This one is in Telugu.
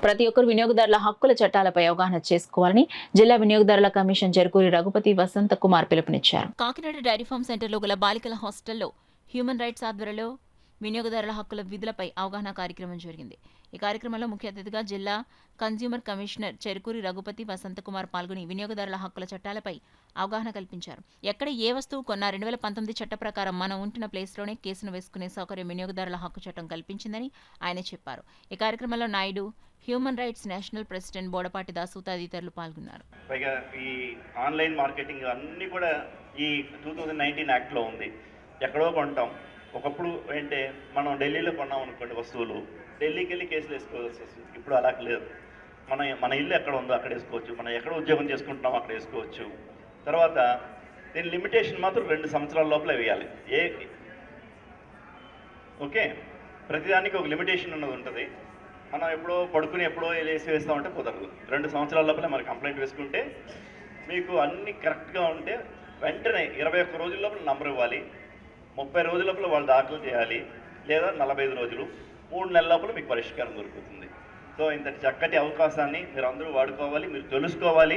ప్రతి ఒక్కరు వినియోగదారుల హక్కుల చట్టాలపై అవగాహన చేసుకోవాలని జిల్లా వినియోగదారుల కమిషన్ చెరుకూరి రఘుపతి వసంత కుమార్ పిలుపునిచ్చారు. కాకినాడ డైరీ ఫార్మ్ సెంటర్లో గల బాలికల హాస్టల్లో హ్యూమన్ రైట్స్ ఆధ్వర్యంలో వినియోగదారుల హక్కుల విధులపై అవగాహన కార్యక్రమం జరిగింది. ఈ కార్యక్రమంలో ముఖ్య అతిథిగా జిల్లా కన్స్యూమర్ కమిషనర్ చెరుకూరి రఘుపతి వసంత కుమార్ పాల్గొని వినియోగదారుల హక్కుల చట్టాలపై అవగాహన కల్పించారు. ఎక్కడ ఏ వస్తువు కొన్నా 2019 చట్ట ప్రకారం మనం ఉంటున్న ప్లేస్లోనే కేసును వేసుకునే సౌకర్యం వినియోగదారుల హక్కు చట్టం కల్పించిందని ఆయన చెప్పారు. ఈ కార్యక్రమంలో Naidu, human rights national president Bodapati Dasu తదితరులు పాల్గొన్నారు. పైగా ఈ ఆన్లైన్ మార్కెటింగ్ అన్నీ కూడా ఈ 2019 యాక్ట్లో ఉంది. ఎక్కడో కొంటాం. ఒకప్పుడు ఏంటంటే మనం ఢిల్లీలో కొన్నాం అనుకోండి వస్తువులు, ఢిల్లీకి వెళ్ళి కేసులు వేసుకోవాల్సి వస్తుంది. ఇప్పుడు అలా లేదు. మన ఇల్లు ఎక్కడ ఉందో అక్కడ వేసుకోవచ్చు, మనం ఎక్కడ ఉద్యోగం చేసుకుంటున్నామో అక్కడ వేసుకోవచ్చు. తర్వాత దీని లిమిటేషన్ మాత్రం 2 సంవత్సరాల లోపల వేయాలి. ఓకే, ప్రతిదానికి ఒక లిమిటేషన్ ఉన్నది ఉంటుంది. మనం ఎప్పుడో పడుకుని ఎప్పుడో వేస్తామంటే కుదరదు. 2 సంవత్సరాల లోపల మరి కంప్లైంట్ వేసుకుంటే మీకు అన్నీ కరెక్ట్గా ఉంటే వెంటనే 21 రోజుల లోపల నంబర్ ఇవ్వాలి. 30 రోజుల లోపల వాళ్ళు దాఖలు చేయాలి, లేదా 45 రోజులు, 3 నెలల లోపల మీకు పరిష్కారం దొరుకుతుంది. సో ఇంతటి చక్కటి అవకాశాన్ని మీరు అందరూ వాడుకోవాలి, మీరు తెలుసుకోవాలి.